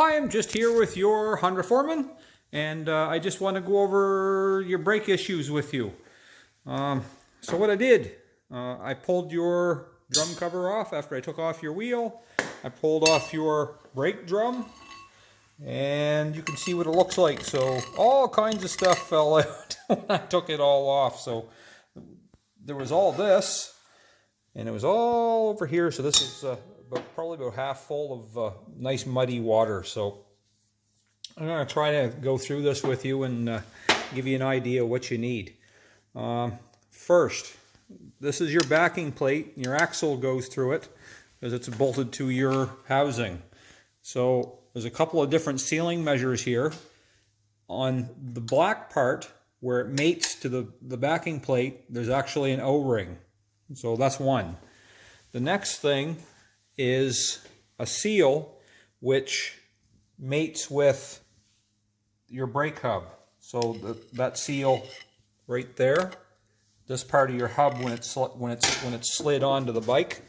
Hi, I'm just here with your Honda Foreman, and I just want to go over your brake issues with you. So what I did, I pulled your drum cover off after I took off your wheel. I pulled off your brake drum, and you can see what it looks like. So all kinds of stuff fell out when I took it all off. So there was all this, and it was all over here. So this is probably about half full of nice muddy water. So I'm going to try to go through this with you and give you an idea of what you need. First, this is your backing plate. Your axle goes through it because it's bolted to your housing. So there's a couple of different sealing measures here. On the black part where it mates to the backing plate, there's actually an O-ring. So that's one. The next thing is a seal which mates with your brake hub. So that seal right there, this part of your hub when it's slid onto the bike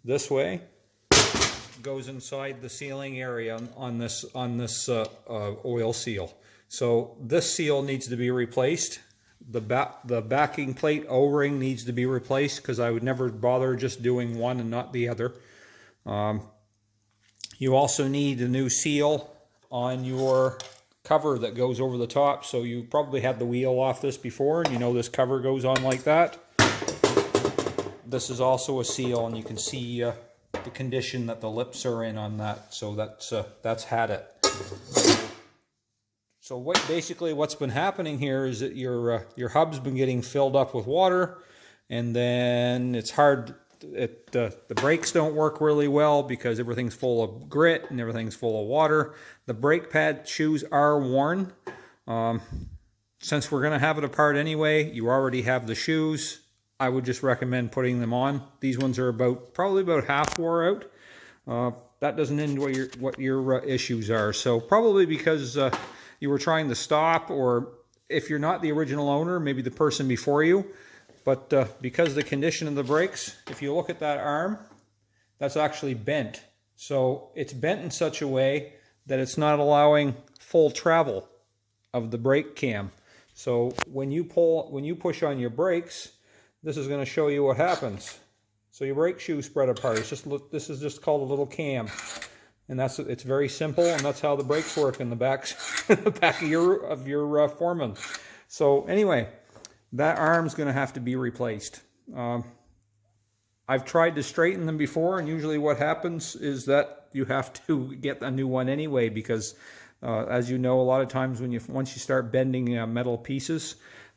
this way, goes inside the sealing area on this oil seal. So this seal needs to be replaced. The backing plate O-ring needs to be replaced because I would never bother just doing one and not the other. You also need a new seal on your cover that goes over the top. So you probably had the wheel off this before, and you know this cover goes on like that. This is also a seal, and you can see the condition that the lips are in on that. So that's had it. So basically what's been happening here is that your hub's been getting filled up with water, and then it's hard. The brakes don't work really well because everything's full of grit and everything's full of water. The brake pad shoes are worn. Since we're going to have it apart anyway, you already have the shoes. I would just recommend putting them on. These ones are probably about half wore out. That doesn't end what your issues are. So probably because you were trying to stop, or if you're not the original owner, maybe the person before you. But because of the condition of the brakes, if you look at that arm, that's actually bent. So it's bent in such a way that it's not allowing full travel of the brake cam. So when you push on your brakes, this is going to show you what happens. So your brake shoe spread apart. This is just called a little cam, and it's very simple, and that's how the brakes work in the back of your Foreman. So anyway, that arm's going to have to be replaced. I've tried to straighten them before, and usually what happens is that you have to get a new one anyway, because as you know, a lot of times once you start bending metal pieces,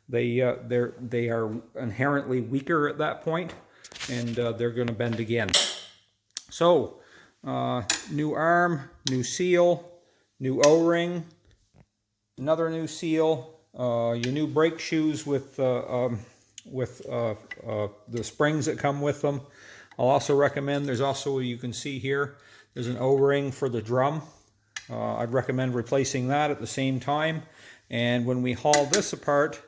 they are inherently weaker at that point, and they're going to bend again. So new arm, new seal, new O-ring, another new seal. Your new brake shoes with the springs that come with them. I'll also recommend, there's also, you can see here, there's an O-ring for the drum. I'd recommend replacing that at the same time. And when we haul this apart,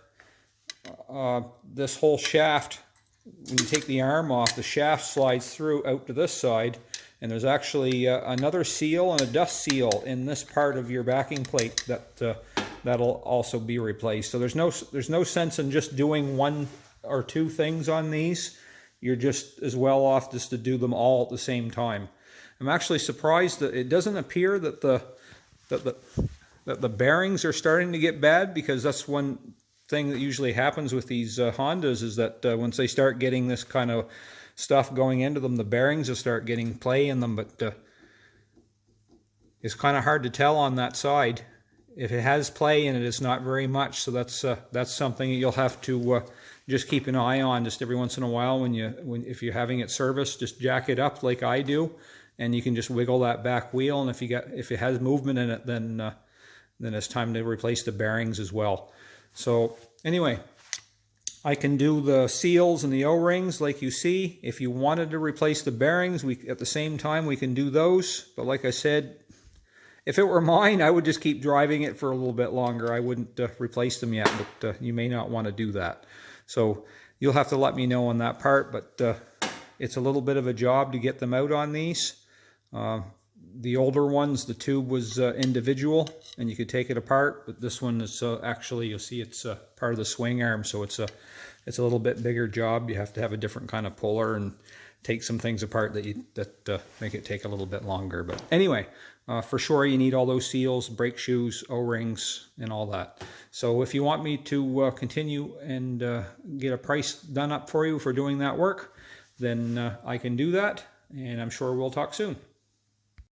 this whole shaft, when you take the arm off, the shaft slides through out to this side, and there's actually another seal and a dust seal in this part of your backing plate that'll also be replaced. So there's no sense in just doing one or two things on these. You're just as well off just to do them all at the same time. I'm actually surprised that it doesn't appear that the bearings are starting to get bad, because that's one thing that usually happens with these Hondas, is that once they start getting this kind of stuff going into them, the bearings will start getting play in them. But it's kind of hard to tell on that side. If it has play in it, it's not very much. So that's something that you'll have to just keep an eye on just every once in a while. If you're having it serviced, just jack it up like I do, and you can just wiggle that back wheel. And if it has movement in it, then it's time to replace the bearings as well. So anyway, I can do the seals and the O-rings like you see. If you wanted to replace the bearings, at the same time we can do those. But like I said, if it were mine, I would just keep driving it for a little bit longer. I wouldn't replace them yet, but you may not want to do that. So you'll have to let me know on that part, but it's a little bit of a job to get them out on these. the older ones, the tube was individual and you could take it apart, but this one is actually, you'll see it's part of the swing arm, so it's a little bit bigger job. You have to have a different kind of puller and take some things apart that make it take a little bit longer. But anyway, for sure you need all those seals, brake shoes, O-rings, and all that. So if you want me to continue and get a price done up for you for doing that work, then I can do that, and I'm sure we'll talk soon.